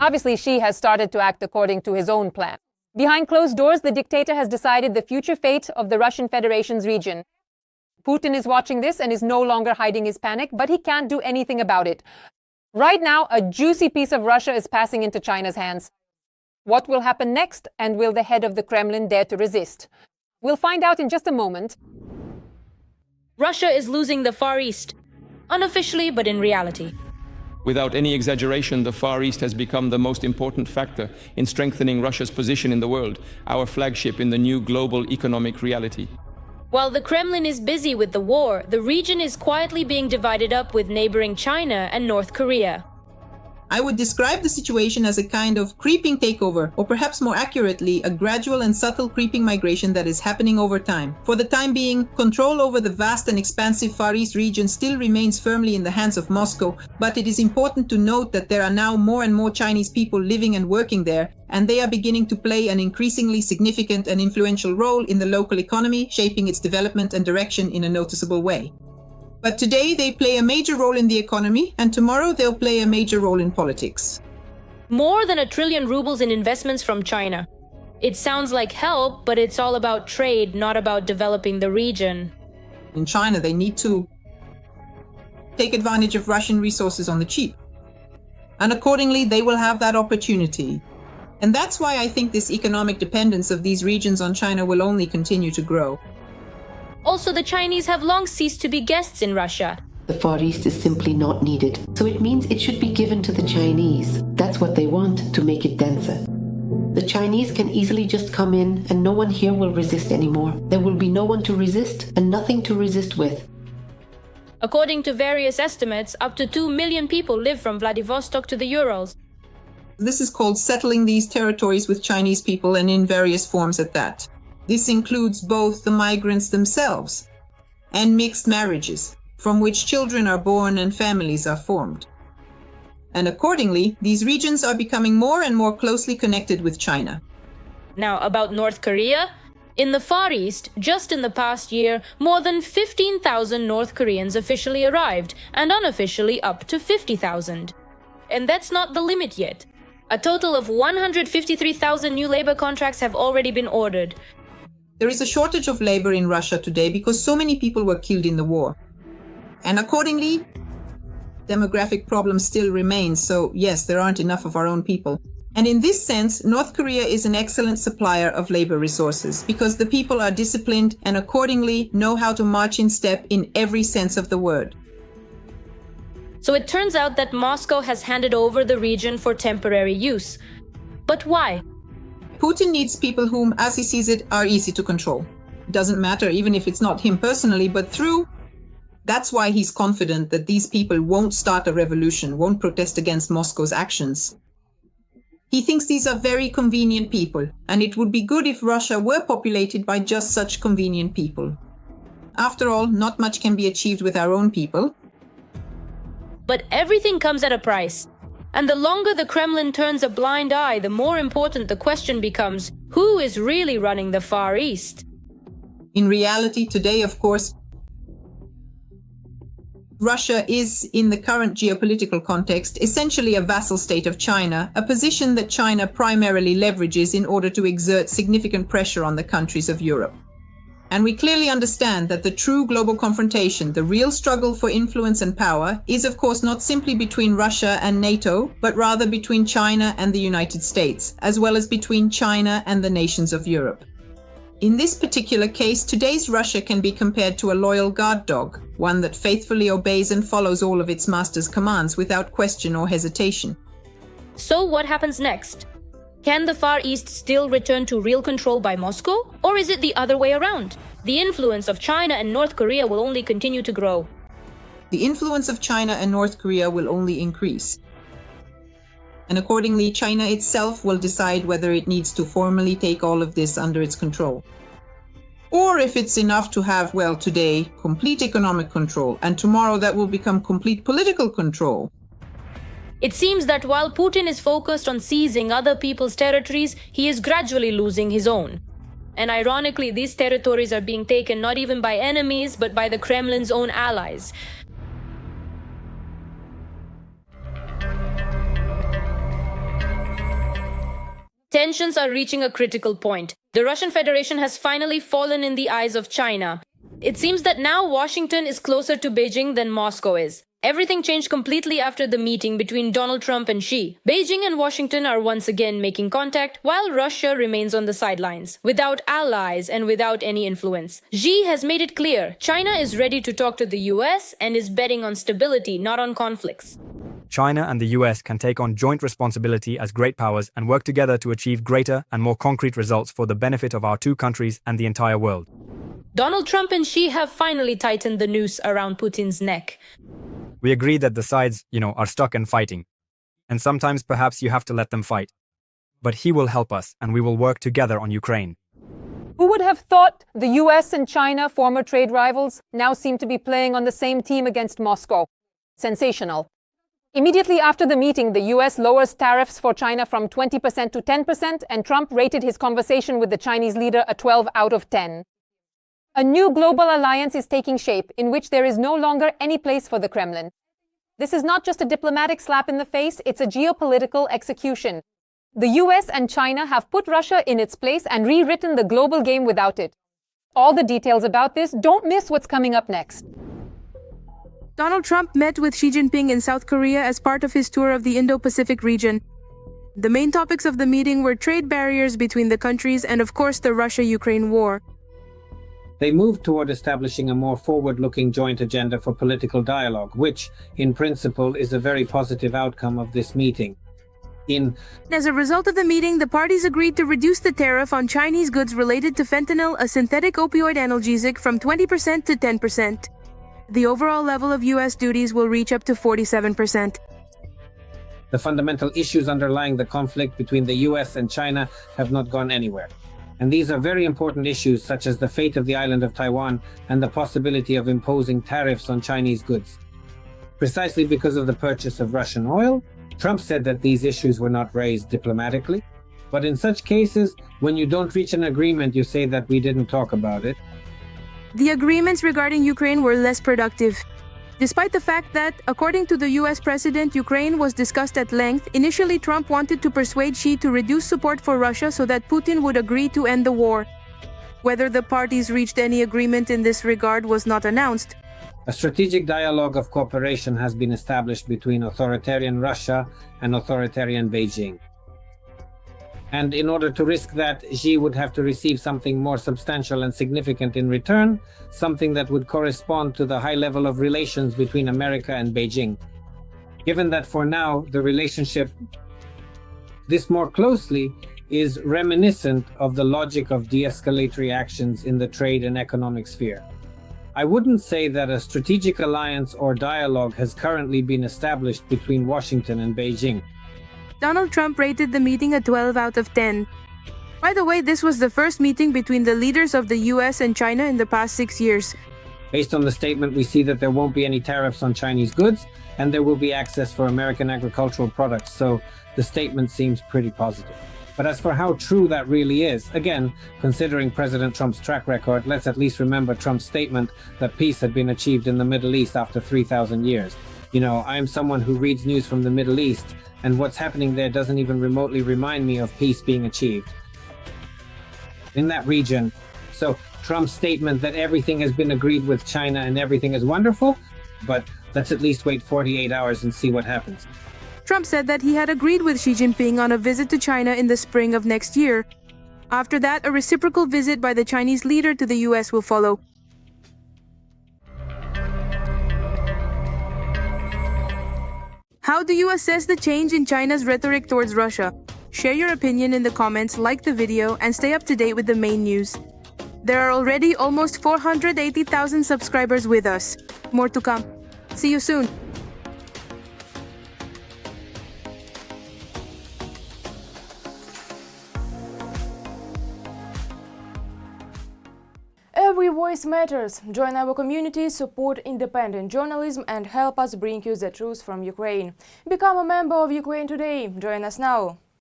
Obviously, Xi has started to act according to his own plan. Behind closed doors, the dictator has decided the future fate of the Russian Federation's region. Putin is watching this and is no longer hiding his panic, but he can't do anything about it. Right now, a juicy piece of Russia is passing into China's hands. What will happen next, and will the head of the Kremlin dare to resist? We'll find out in just a moment. Russia is losing the Far East, unofficially but in reality. Without any exaggeration, the Far East has become the most important factor in strengthening Russia's position in the world, our flagship in the new global economic reality. While the Kremlin is busy with the war, the region is quietly being divided up with neighboring China and North Korea. I would describe the situation as a kind of creeping takeover, or perhaps more accurately, a gradual and subtle creeping migration that is happening over time. For the time being, control over the vast and expansive Far East region still remains firmly in the hands of Moscow, but it is important to note that there are now more and more Chinese people living and working there, and they are beginning to play an increasingly significant and influential role in the local economy, shaping its development and direction in a noticeable way. But today they play a major role in the economy, and tomorrow they'll play a major role in politics. More than 1 trillion rubles in investments from China. It sounds like help, but it's all about trade, not about developing the region. In China, they need to take advantage of Russian resources on the cheap. And accordingly, they will have that opportunity. And that's why I think this economic dependence of these regions on China will only continue to grow. Also, the Chinese have long ceased to be guests in Russia. The Far East is simply not needed, so it means it should be given to the Chinese. That's what they want, to make it denser. The Chinese can easily just come in, and no one here will resist anymore. There will be no one to resist, and nothing to resist with. According to various estimates, up to 2 million people live from Vladivostok to the Urals. This is called settling these territories with Chinese people, and in various forms at that. This includes both the migrants themselves and mixed marriages, from which children are born and families are formed. And accordingly, these regions are becoming more and more closely connected with China. Now, about North Korea. In the Far East, just in the past year, more than 15,000 North Koreans officially arrived, and unofficially up to 50,000. And that's not the limit yet. A total of 153,000 new labor contracts have already been ordered. There is a shortage of labor in Russia today because so many people were killed in the war. And accordingly, demographic problems still remain, so yes, there aren't enough of our own people. And in this sense, North Korea is an excellent supplier of labor resources because the people are disciplined and accordingly know how to march in step in every sense of the word. So it turns out that Moscow has handed over the region for temporary use. But why? Putin needs people whom, as he sees it, are easy to control. It doesn't matter even if it's not him personally, but through. That's why he's confident that these people won't start a revolution, won't protest against Moscow's actions. He thinks these are very convenient people, and it would be good if Russia were populated by just such convenient people. After all, not much can be achieved with our own people. But everything comes at a price. And the longer the Kremlin turns a blind eye, the more important the question becomes, who is really running the Far East? In reality, today, of course, Russia is, in the current geopolitical context, essentially a vassal state of China, a position that China primarily leverages in order to exert significant pressure on the countries of Europe. And we clearly understand that the true global confrontation, the real struggle for influence and power, is of course not simply between Russia and NATO, but rather between China and the United States, as well as between China and the nations of Europe. In this particular case, today's Russia can be compared to a loyal guard dog, one that faithfully obeys and follows all of its master's commands without question or hesitation. So what happens next? Can the Far East still return to real control by Moscow? Or is it the other way around? The influence of China and North Korea will only continue to grow. The influence of China and North Korea will only increase. And accordingly, China itself will decide whether it needs to formally take all of this under its control. Or if it's enough to have, well, today, complete economic control, and tomorrow that will become complete political control. It seems that while Putin is focused on seizing other people's territories, he is gradually losing his own. And ironically, these territories are being taken not even by enemies, but by the Kremlin's own allies. Tensions are reaching a critical point. The Russian Federation has finally fallen in the eyes of China. It seems that now Washington is closer to Beijing than Moscow is. Everything changed completely after the meeting between Donald Trump and Xi. Beijing and Washington are once again making contact, while Russia remains on the sidelines, without allies and without any influence. Xi has made it clear China is ready to talk to the US and is betting on stability, not on conflicts. China and the US can take on joint responsibility as great powers and work together to achieve greater and more concrete results for the benefit of our two countries and the entire world. Donald Trump and Xi have finally tightened the noose around Putin's neck. We agree that the sides, are stuck and fighting. And sometimes perhaps you have to let them fight. But he will help us and we will work together on Ukraine. Who would have thought the US and China, former trade rivals, now seem to be playing on the same team against Moscow? Sensational. Immediately after the meeting, the US lowers tariffs for China from 20% to 10%, and Trump rated his conversation with the Chinese leader a 12 out of 10. A new global alliance is taking shape in which there is no longer any place for the Kremlin. This is not just a diplomatic slap in the face, it's a geopolitical execution. The US and China have put Russia in its place and rewritten the global game without it. All the details about this, don't miss what's coming up next. Donald Trump met with Xi Jinping in South Korea as part of his tour of the Indo-Pacific region. The main topics of the meeting were trade barriers between the countries and, of course, the Russia-Ukraine war. They moved toward establishing a more forward-looking joint agenda for political dialogue, which, in principle, is a very positive outcome of this meeting. As a result of the meeting, the parties agreed to reduce the tariff on Chinese goods related to fentanyl, a synthetic opioid analgesic, from 20% to 10%. The overall level of US duties will reach up to 47%. The fundamental issues underlying the conflict between the US and China have not gone anywhere. And these are very important issues such as the fate of the island of Taiwan and the possibility of imposing tariffs on Chinese goods. Precisely because of the purchase of Russian oil, Trump said that these issues were not raised diplomatically. But in such cases, when you don't reach an agreement, you say that we didn't talk about it. The agreements regarding Ukraine were less productive. Despite the fact that, according to the US president, Ukraine was discussed at length, initially Trump wanted to persuade Xi to reduce support for Russia so that Putin would agree to end the war. Whether the parties reached any agreement in this regard was not announced. A strategic dialogue of cooperation has been established between authoritarian Russia and authoritarian Beijing. And in order to risk that, Xi would have to receive something more substantial and significant in return, something that would correspond to the high level of relations between America and Beijing. Given that for now, the relationship this more closely is reminiscent of the logic of de-escalatory actions in the trade and economic sphere. I wouldn't say that a strategic alliance or dialogue has currently been established between Washington and Beijing. Donald Trump rated the meeting a 12 out of 10. By the way, this was the first meeting between the leaders of the US and China in the past 6 years. Based on the statement, we see that there won't be any tariffs on Chinese goods, and there will be access for American agricultural products, so the statement seems pretty positive. But as for how true that really is, again, considering President Trump's track record, let's at least remember Trump's statement that peace had been achieved in the Middle East after 3,000 years. I'm someone who reads news from the Middle East, and what's happening there doesn't even remotely remind me of peace being achieved in that region. So Trump's statement that everything has been agreed with China and everything is wonderful, but let's at least wait 48 hours and see what happens. Trump said that he had agreed with Xi Jinping on a visit to China in the spring of next year. After that, a reciprocal visit by the Chinese leader to the US will follow. How do you assess the change in China's rhetoric towards Russia? Share your opinion in the comments, like the video, and stay up to date with the main news. There are already almost 480,000 subscribers with us. More to come. See you soon. Every voice matters. Join our community, support independent journalism, and help us bring you the truth from Ukraine. Become a member of Ukraine Today. Join us now.